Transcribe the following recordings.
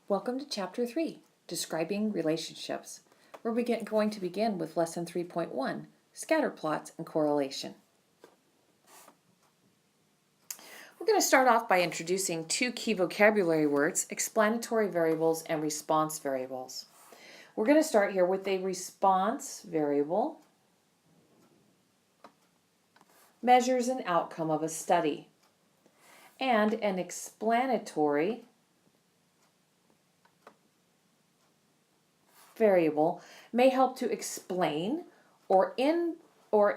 Welcome to Chapter 3, Describing Relationships. We're going to begin with Lesson 3.1, Scatter Plots and Correlation. We're going to start off by introducing two key vocabulary words, explanatory variables and response variables. We're going to start here with a response variable. Measures an outcome of a study. And an explanatory variable may help to explain or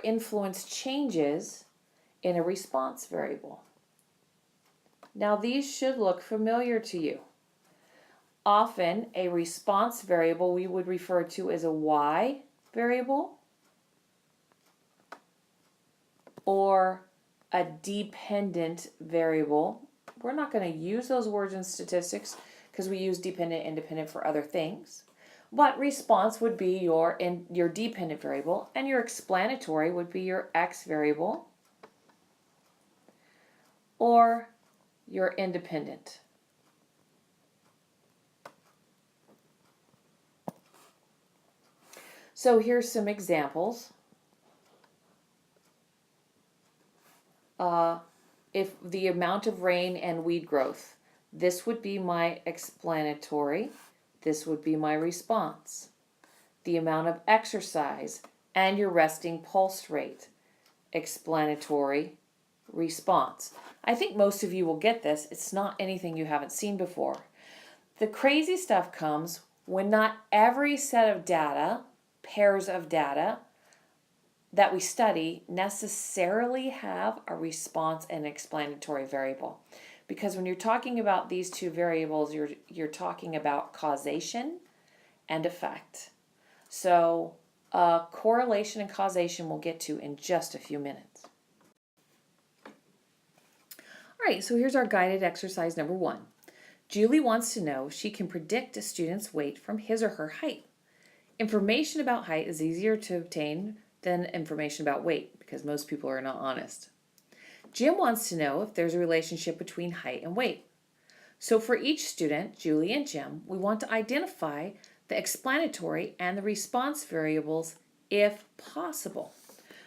influence changes in a response variable. Now these should look familiar to you. Often a response variable we would refer to as a y variable or a dependent variable. We're not going to use those words in statistics because we use dependent and independent for other things. But response would be your dependent variable, and your explanatory would be your x variable or your independent. So here's some examples. If the amount of rain and weed growth, this would be my explanatory. This would be my response. The amount of exercise and your resting pulse rate. Explanatory, response. I think most of you will get this. It's not anything you haven't seen before. The crazy stuff comes when not every set of data, pairs of data, that we study necessarily have a response and explanatory variable. Because when you're talking about these two variables, you're talking about causation and effect. So correlation and causation we'll get to in just a few minutes. All right, so here's our guided exercise number 1. Julie wants to know if she can predict a student's weight from his or her height. Information about height is easier to obtain than information about weight because most people are not honest. Jim wants to know if there's a relationship between height and weight. So for each student, Julie and Jim, we want to identify the explanatory and the response variables if possible.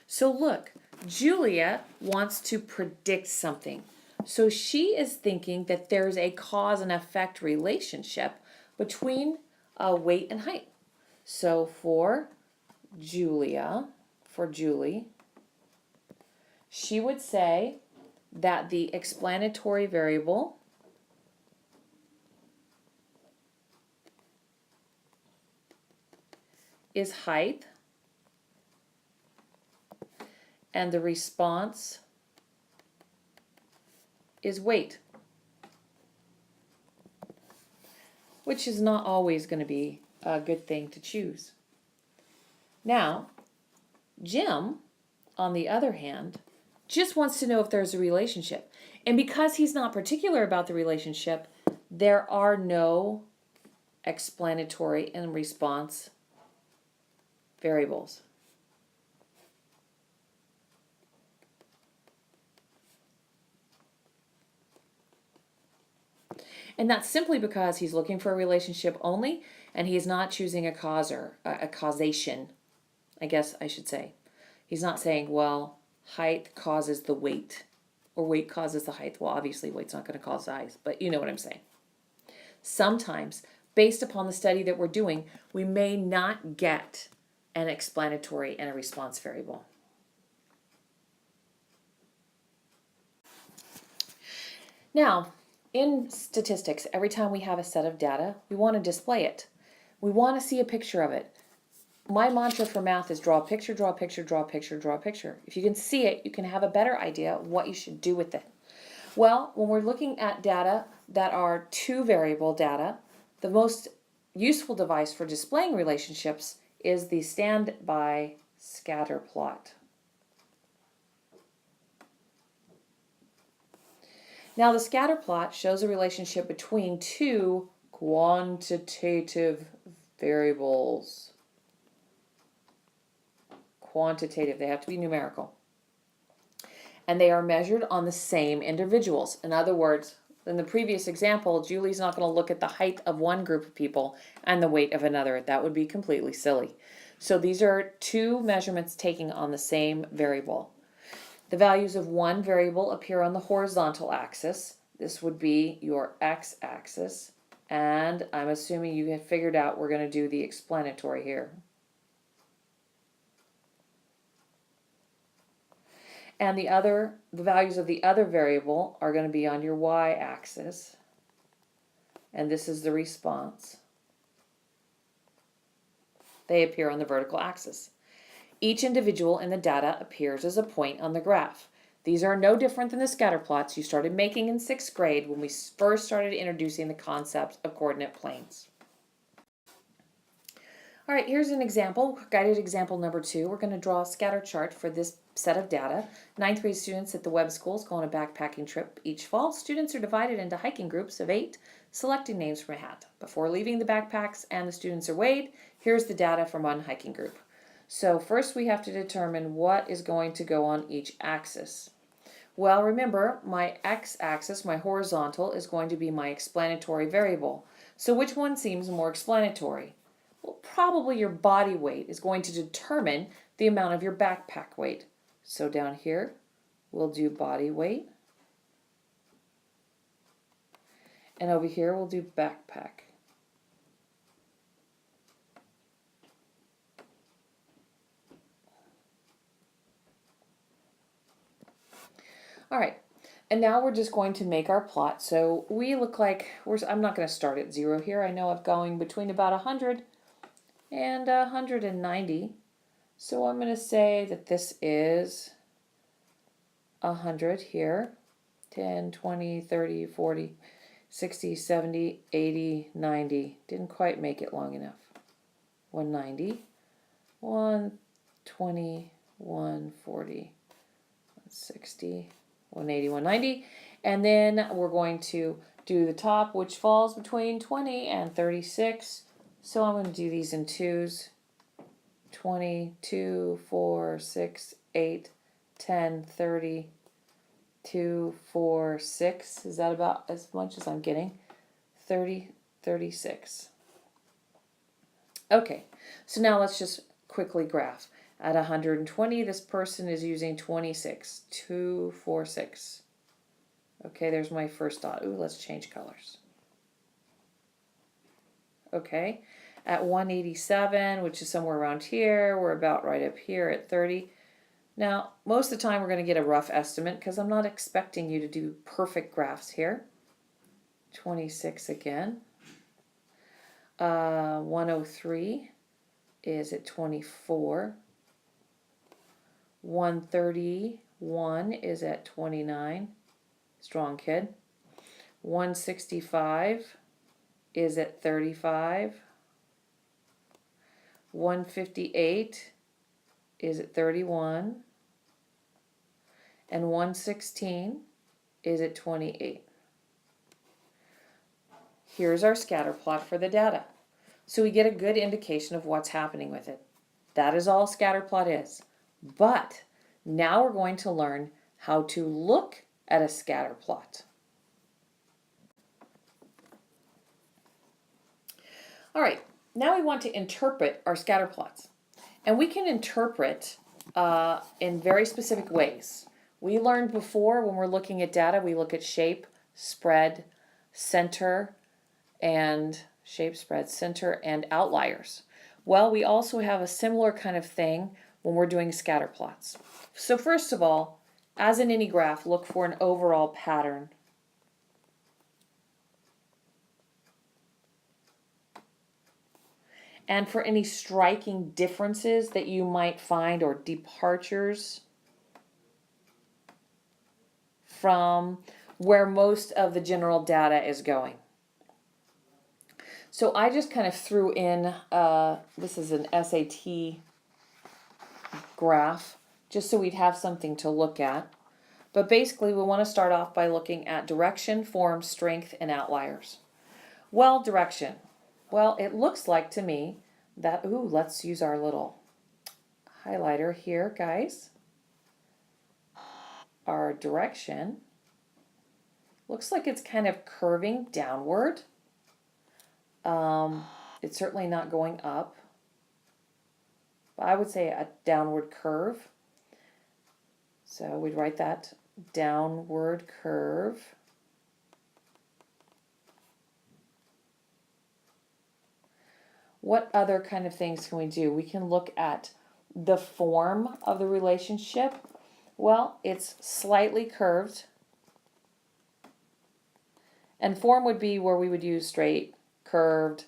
So look, Julia wants to predict something. So she is thinking that there's a cause and effect relationship between weight and height. So for Julie, she would say that the explanatory variable is height and the response is weight, which is not always going to be a good thing to choose. Now, Jim, on the other hand, just wants to know if there's a relationship. And because he's not particular about the relationship, there are no explanatory and response variables. And that's simply because he's looking for a relationship only, and he is not choosing a cause or a causation, I guess I should say. He's not saying, well, height causes the weight, or weight causes the height. Well, obviously, weight's not going to cause size, but you know what I'm saying. Sometimes, based upon the study that we're doing, we may not get an explanatory and a response variable. Now, in statistics, every time we have a set of data, we want to display it. We want to see a picture of it. My mantra for math is draw a picture, draw a picture, draw a picture, draw a picture. If you can see it, you can have a better idea of what you should do with it. Well, when we're looking at data that are two variable data, the most useful device for displaying relationships is the standby scatter plot. Now the scatter plot shows a relationship between two quantitative variables. Quantitative, they have to be numerical. And they are measured on the same individuals. In other words, in the previous example, Julie's not going to look at the height of one group of people and the weight of another. That would be completely silly. So these are two measurements taken on the same variable. The values of one variable appear on the horizontal axis. This would be your x-axis. And I'm assuming you have figured out we're going to do the explanatory here. And the values of the other variable are going to be on your y-axis. And this is the response. They appear on the vertical axis. Each individual in the data appears as a point on the graph. These are no different than the scatter plots you started making in 6th grade when we first started introducing the concept of coordinate planes. All right, here's an example, guided example number 2. We're going to draw a scatter chart for this set of data. 9th grade students at the Webb schools go on a backpacking trip each fall. Students are divided into hiking groups of 8, selecting names from a hat. Before leaving the backpacks and the students are weighed, here's the data from one hiking group. So first we have to determine what is going to go on each axis. Well, remember, my x-axis, my horizontal, is going to be my explanatory variable. So which one seems more explanatory? Well, probably your body weight is going to determine the amount of your backpack weight. So down here, we'll do body weight. And over here, we'll do backpack. All right, and now we're just going to make our plot. So we look like, I'm not going to start at 0 here. I know I'm going between about 100 and 190. So I'm going to say that this is 100 here, 10, 20, 30, 40, 60, 70, 80, 90. Didn't quite make it long enough. 190, 120, 140, 160, 180, 190. And then we're going to do the top, which falls between 20 and 36. So I'm going to do these in twos. 20, 2, 4, 6, 8, 10, 30, 2, 4, 6. Is that about as much as I'm getting? 30, 36. Okay, so now let's just quickly graph. At 120, this person is using 26. 2, 4, 6. Okay, there's my first dot. Ooh, let's change colors. Okay. At 187, which is somewhere around here, we're about right up here at 30. Now, most of the time we're going to get a rough estimate because I'm not expecting you to do perfect graphs here. 26 again. 103 is at 24. 131 is at 29. Strong kid. 165 is at 35. 158 is at 31, and 116 is at 28. Here's our scatter plot for the data. So we get a good indication of what's happening with it. That is all scatter plot is. But now we're going to learn how to look at a scatter plot. All right. Now we want to interpret our scatter plots. And we can interpret in very specific ways. We learned before when we're looking at data, we look at shape, spread, center, and outliers. Well, we also have a similar kind of thing when we're doing scatter plots. So first of all, as in any graph, look for an overall pattern. And for any striking differences that you might find or departures from where most of the general data is going. So I just kind of threw in, this is an SAT graph, just so we'd have something to look at. But basically we want to start off by looking at direction, form, strength, and outliers. Well, direction. Well, it looks like to me that, let's use our little highlighter here, guys. Our direction looks like it's kind of curving downward. It's certainly not going up. But I would say a downward curve. So we'd write that downward curve. What other kind of things can we do? We can look at the form of the relationship. Well, it's slightly curved. And form would be where we would use straight, curved,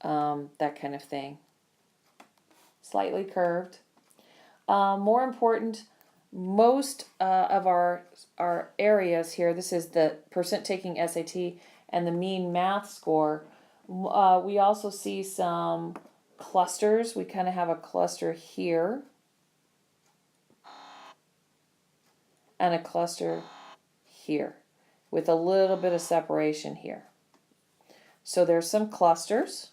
that kind of thing. Slightly curved. More important, most of our areas here, this is the percent taking SAT and the mean math score. We also see some clusters. We kind of have a cluster here and a cluster here with a little bit of separation here. So there's some clusters.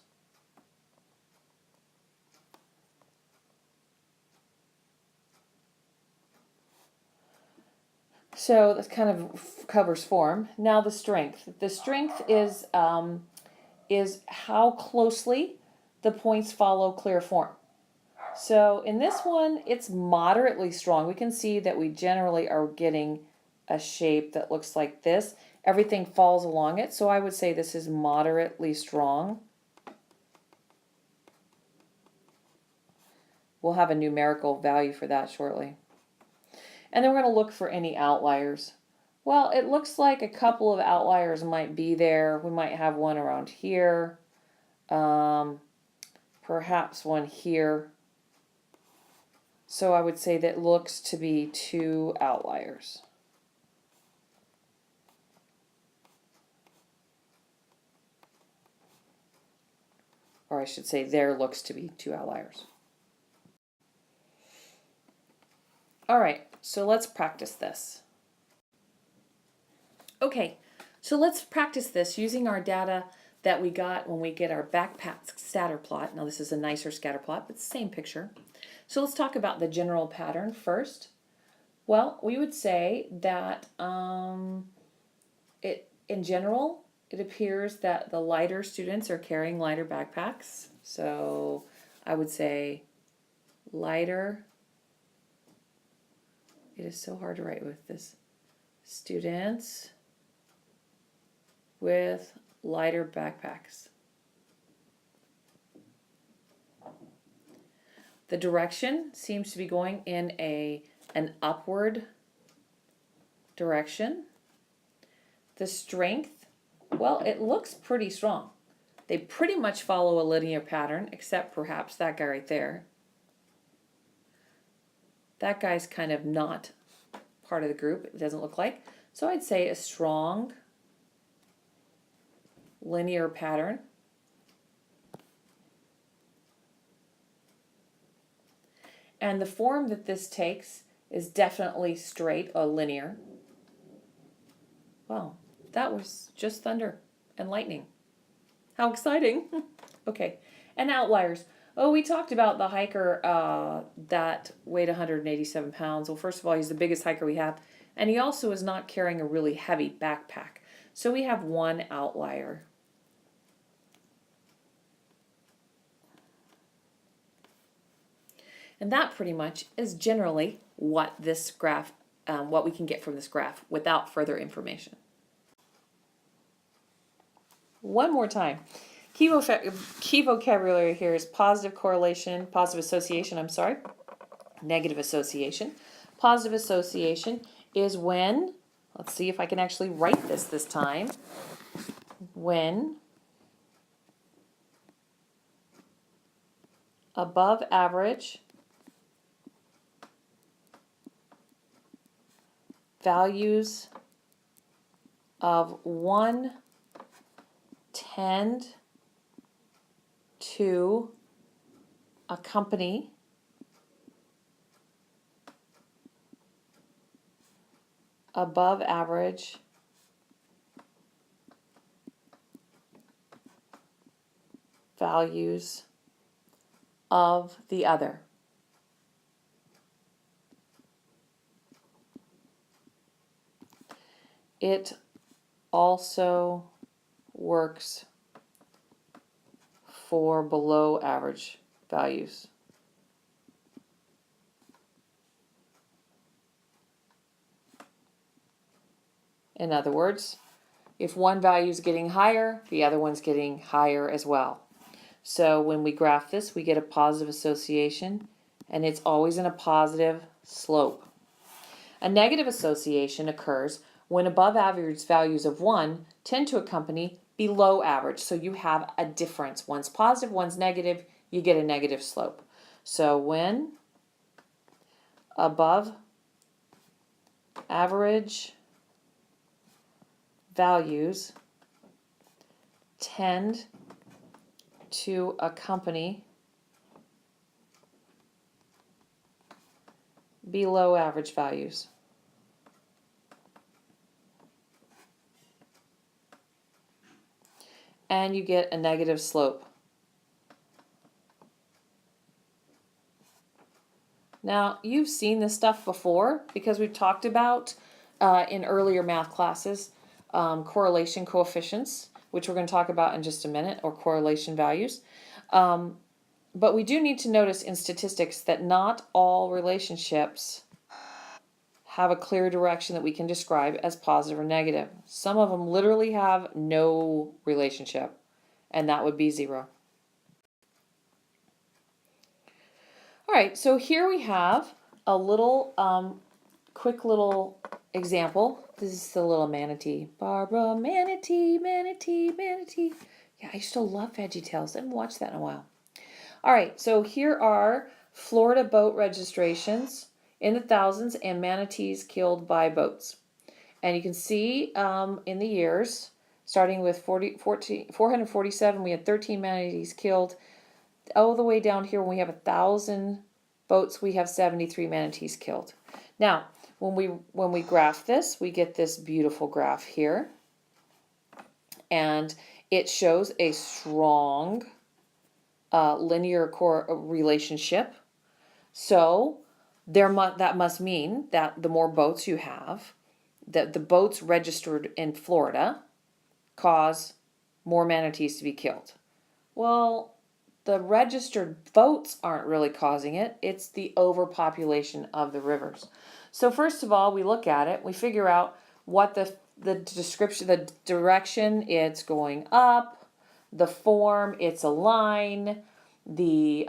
So that kind of covers form. Now the strength. The strength is how closely the points follow clear form. So in this one, it's moderately strong. We can see that we generally are getting a shape that looks like this. Everything falls along it, so I would say this is moderately strong. We'll have a numerical value for that shortly. And then we're going to look for any outliers. Well, it looks like a couple of outliers might be there. We might have one around here, perhaps one here. So I would say that looks to be 2 outliers. Or I should say there looks to be 2 outliers. All right, so let's practice this. Okay, so let's practice this using our data that we got when we get our backpack scatter plot. Now this is a nicer scatter plot, but it's the same picture. So let's talk about the general pattern first. Well, we would say that in general, it appears that the lighter students are carrying lighter backpacks. So I would say lighter. It is so hard to write with this. Students with lighter backpacks. The direction seems to be going in an upward direction. The strength, well, it looks pretty strong. They pretty much follow a linear pattern, except perhaps that guy right there. That guy's kind of not part of the group, it doesn't look like. So I'd say a strong linear pattern. And the form that this takes is definitely straight or linear. Wow, that was just thunder and lightning. How exciting. Okay, and outliers. Oh, we talked about the hiker that weighed 187 pounds. Well, first of all, he's the biggest hiker we have. And he also is not carrying a really heavy backpack. So we have one outlier. And that pretty much is generally what this graph, what we can get from this graph without further information. One more time. Key vocabulary here is positive correlation, positive association, negative association. Positive association is when, let's see if I can actually write this time, when above average values of 1 tend to accompany above average values of the other. It also works for below average values. In other words, if one value is getting higher, the other one's getting higher as well. So when we graph this, we get a positive association, and it's always in a positive slope. A negative association occurs when above average values of 1 tend to accompany below average. So you have a difference. One's positive, one's negative, you get a negative slope. So when above average values tend to accompany below average values. And you get a negative slope. Now, you've seen this stuff before because we've talked about in earlier math classes correlation coefficients, which we're going to talk about in just a minute, or correlation values. But we do need to notice in statistics that not all relationships have a clear direction that we can describe as positive or negative. Some of them literally have no relationship, and that would be 0. All right, so here we have a little quick little example. This is the little manatee. Barbara, manatee, manatee, manatee. Yeah, I used to love VeggieTales. I haven't watched that in a while. All right, so here are Florida boat registrations in the thousands and manatees killed by boats. And you can see in the years, starting with 447, we had 13 manatees killed. All the way down here, when we have 1,000 boats, we have 73 manatees killed. Now, when we graph this, we get this beautiful graph here. And it shows a strong linear relationship. So that must mean that the more boats you have, that the boats registered in Florida cause more manatees to be killed. Well, the registered boats aren't really causing it. It's the overpopulation of the rivers. So first of all, we look at it, we figure out what the description, the direction it's going up, the form, it's a line, the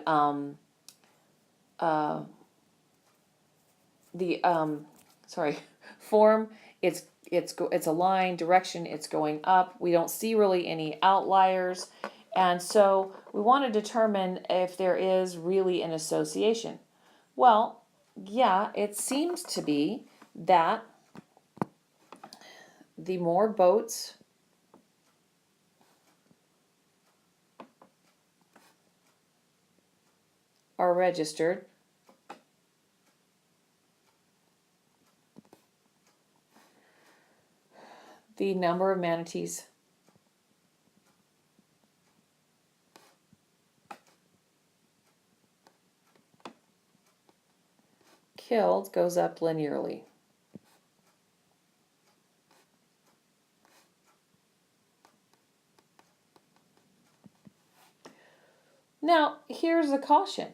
form, it's a line, direction, it's going up. We don't see really any outliers. And so we want to determine if there is really an association. Well, yeah, it seems to be that the more boats are registered, the number of manatees killed goes up linearly. Now, here's the caution.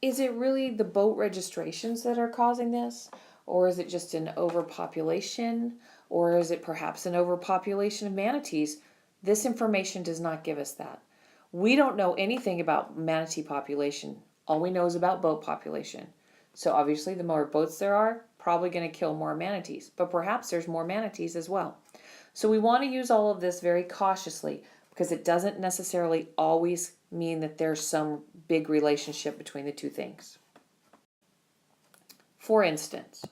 Is it really the boat registrations that are causing this? Or is it just an overpopulation? Or is it perhaps an overpopulation of manatees? This information does not give us that. We don't know anything about manatee population. All we know is about boat population. So obviously the more boats there are, probably going to kill more manatees. But perhaps there's more manatees as well. So we want to use all of this very cautiously, because it doesn't necessarily always mean that there's some big relationship between the two things. For instance,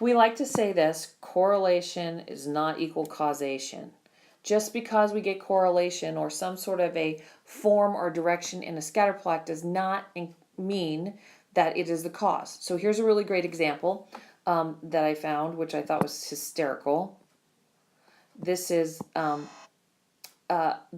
we like to say this: correlation is not equal causation. Just because we get correlation or some sort of a form or direction in a scatter plot does not mean that it is the cause. So here's a really great example that I found, which I thought was hysterical. This is the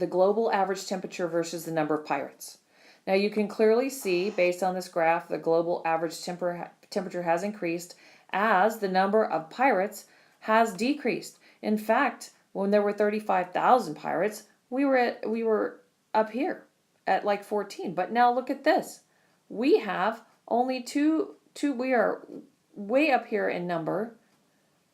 global average temperature versus the number of pirates. Now you can clearly see, based on this graph, the global average temperature has increased as the number of pirates has decreased. In fact, when there were 35,000 pirates, we were up here at like 14. But now look at this. We have only two we are way up here in number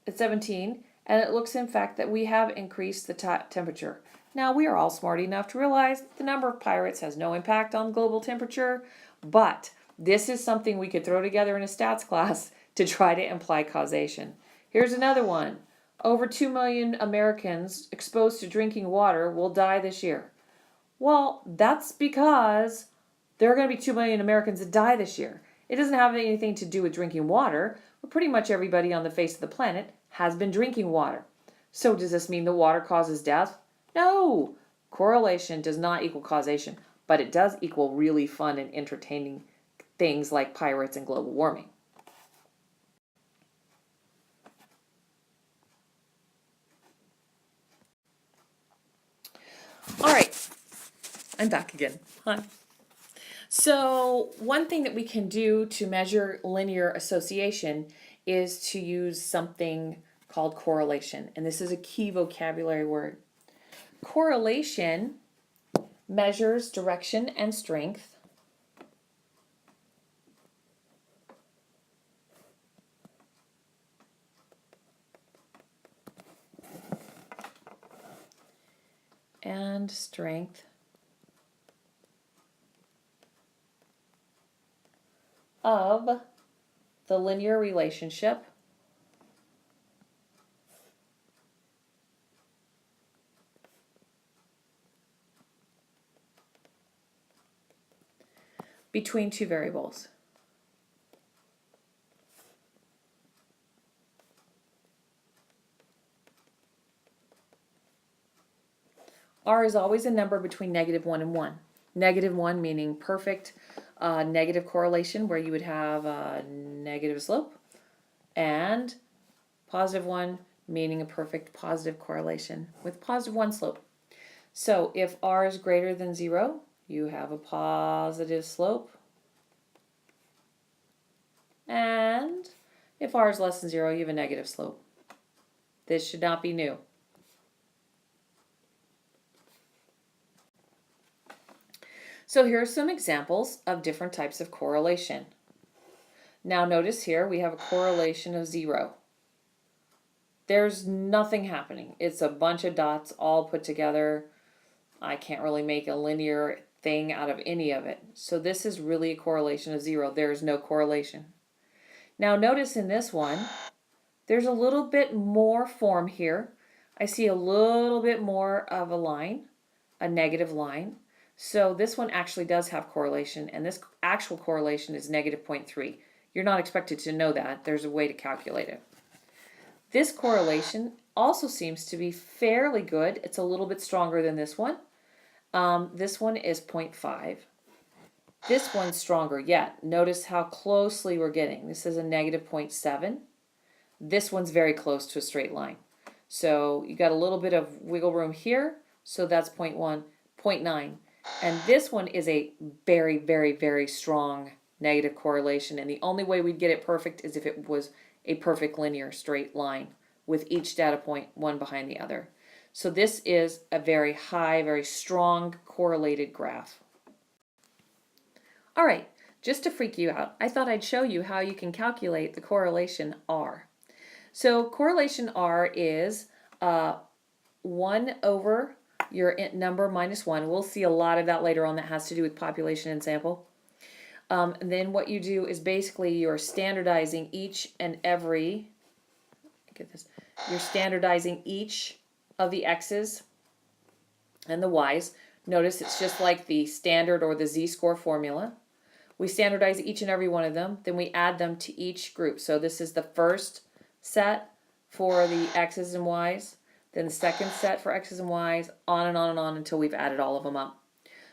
at 17, and it looks in fact that we have increased the temperature. Now we are all smart enough to realize the number of pirates has no impact on global temperature, but this is something we could throw together in a stats class to try to imply causation. Here's another one. Over 2 million Americans exposed to drinking water will die this year. Well, that's because there are going to be 2 million Americans that die this year. It doesn't have anything to do with drinking water, but pretty much everybody on the face of the planet has been drinking water. So does this mean the water causes death? No. Correlation does not equal causation, but it does equal really fun and entertaining things like pirates and global warming. All right, I'm back again. Hi. So one thing that we can do to measure linear association is to use something called correlation. And this is a key vocabulary word. Correlation measures direction and strength of the linear relationship between two variables. R is always a number between -1 and 1. -1 meaning perfect negative correlation where you would have a negative slope, and +1 meaning a perfect positive correlation with +1 slope. So if R is greater than 0, you have a positive slope. And if R is less than 0, you have a negative slope. This should not be new. So here are some examples of different types of correlation. Now notice here we have a correlation of 0. There's nothing happening. It's a bunch of dots all put together. I can't really make a linear thing out of any of it. So this is really a correlation of 0. There's no correlation. Now notice in this one, there's a little bit more form here. I see a little bit more of a line, a negative line. So this one actually does have correlation, and this actual correlation is -0.3. You're not expected to know that. There's a way to calculate it. This correlation also seems to be fairly good. It's a little bit stronger than this one. This one is 0.5. This one's stronger yet. Notice how closely we're getting. This is a -0.7. This one's very close to a straight line. So you got a little bit of wiggle room here. So that's 0.1, 0.9. And this one is a very, very, very strong negative correlation. And the only way we'd get it perfect is if it was a perfect linear straight line with each data point one behind the other. So this is a very high, very strong correlated graph. All right, just to freak you out, I thought I'd show you how you can calculate the correlation R. So correlation R is 1 over your number minus 1. We'll see a lot of that later on that has to do with population and sample. And then what you do is basically you're standardizing each and every, get this, you're standardizing each of the x's and the y's. Notice it's just like the standard or the z-score formula. We standardize each and every one of them, then we add them to each group. So this is the first set for the x's and y's, then the second set for x's and y's, on and on and on until we've added all of them up.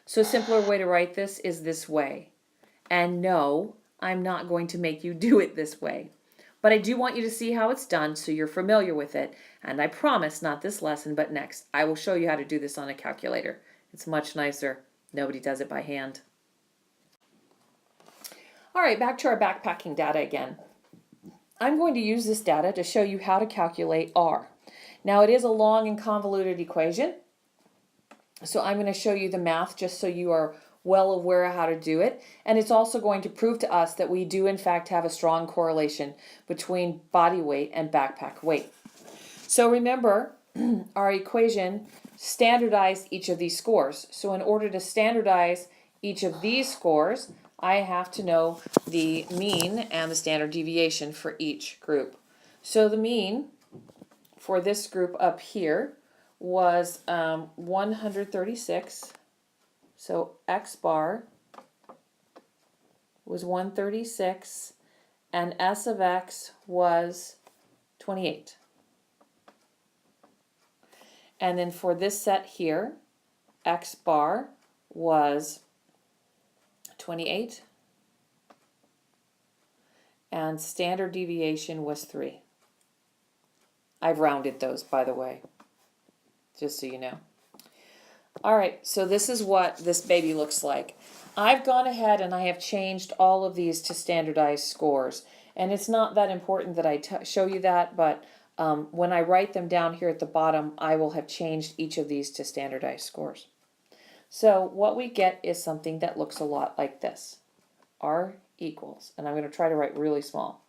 So a simpler way to write this is this way. And no, I'm not going to make you do it this way. But I do want you to see how it's done so you're familiar with it. And I promise, not this lesson, but next, I will show you how to do this on a calculator. It's much nicer. Nobody does it by hand. All right, back to our backpacking data again. I'm going to use this data to show you how to calculate R. Now it is a long and convoluted equation, so I'm going to show you the math just so you are well aware of how to do it. And it's also going to prove to us that we do in fact have a strong correlation between body weight and backpack weight. So remember, our equation standardized each of these scores. So in order to standardize each of these scores, I have to know the mean and the standard deviation for each group. So the mean for this group up here was 136. So X bar was 136 and S of X was 28. And then for this set here, X bar was 28 and standard deviation was 3. I've rounded those, by the way, just so you know. All right, so this is what this baby looks like. I've gone ahead and I have changed all of these to standardized scores. And it's not that important that I show you that, but when I write them down here at the bottom, I will have changed each of these to standardized scores. So what we get is something that looks a lot like this. R equals, and I'm going to try to write really small,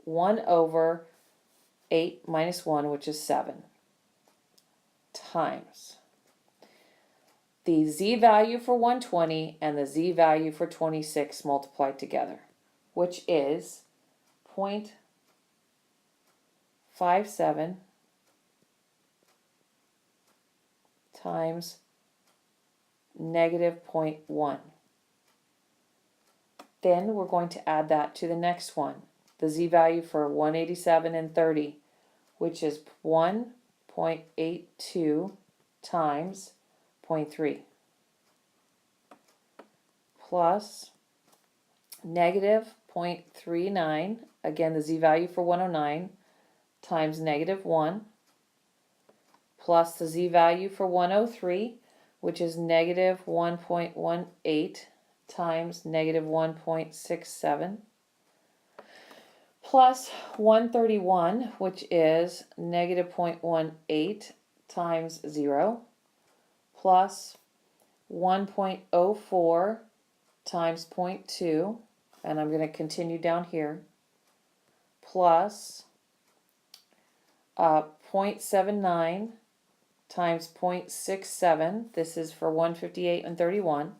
1 over 8 minus 1, which is 7, times the z value for 120 and the z value for 26 multiplied together, which is 0.57 times negative 0.1. Then we're going to add that to the next one, the z value for 187 and 30, which is 1.82 times 0.3, plus negative 0.39, again the z value for 109, times negative 1, plus the z value for 103, which is negative 1.18 times negative 1.67, plus 131, which is negative 0.18 times 0, plus 1.04 times 0.2, and I'm going to continue down here, plus 0.79 times 0.67, this is for 158 and 31,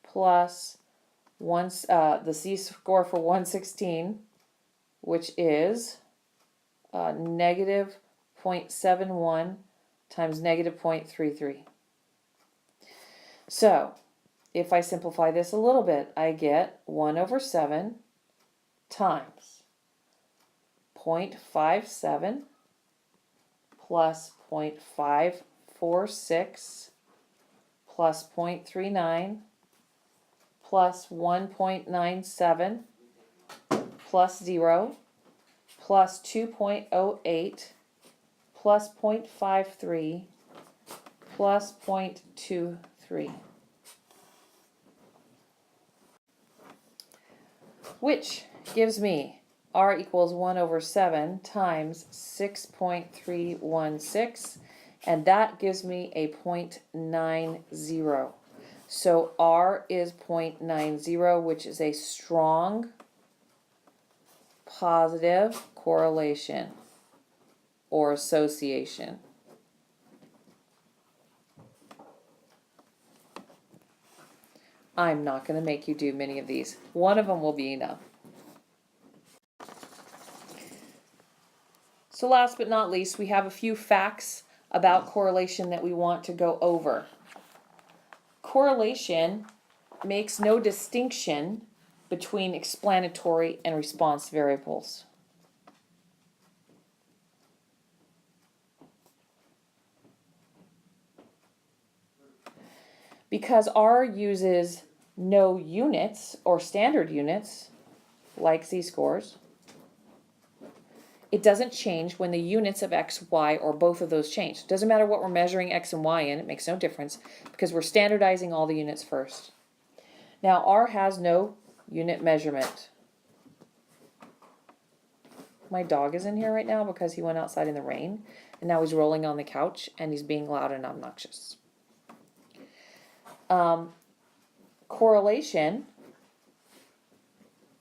plus the z-score for 116, which is negative 0.71 times negative 0.33. So, if I simplify this a little bit, I get 1 over 7 times 0.57 plus 0.546 plus 0.39 plus 1.97 plus 0 plus 2.08 plus 0.53 plus 0.23, which gives me R equals 1 over 7 times 6.316, and that gives me a 0.90. So R is 0.90, which is a strong positive correlation or association. I'm not going to make you do many of these. One of them will be enough. So last but not least, we have a few facts about correlation that we want to go over. Correlation makes no distinction between explanatory and response variables. Because R uses no units or standard units, like z-scores, it doesn't change when the units of x, y, or both of those change. It doesn't matter what we're measuring x and y in, it makes no difference, because we're standardizing all the units first. Now, R has no unit measurement. My dog is in here right now because he went outside in the rain, and now he's rolling on the couch, and he's being loud and obnoxious. Correlation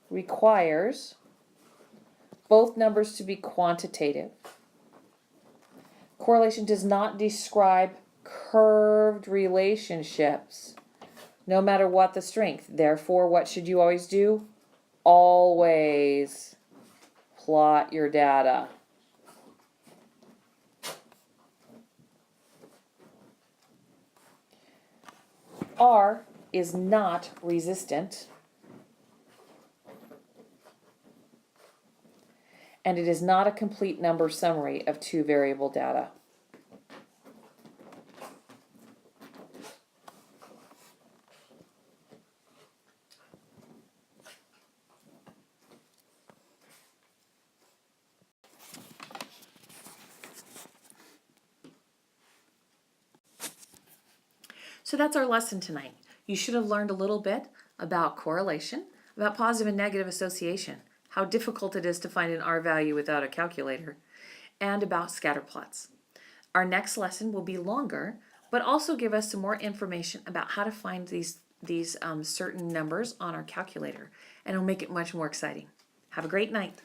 requires both numbers to be quantitative. Correlation does not describe curved relationships, no matter what the strength. Therefore, what should you always do? Always plot your data. R is not resistant, and it is not a complete number summary of two variable data. So that's our lesson tonight. You should have learned a little bit about correlation, about positive and negative association, how difficult it is to find an R value without a calculator, and about scatter plots. Our next lesson will be longer, but also give us some more information about how to find these certain numbers on our calculator, and it'll make it much more exciting. Have a great night.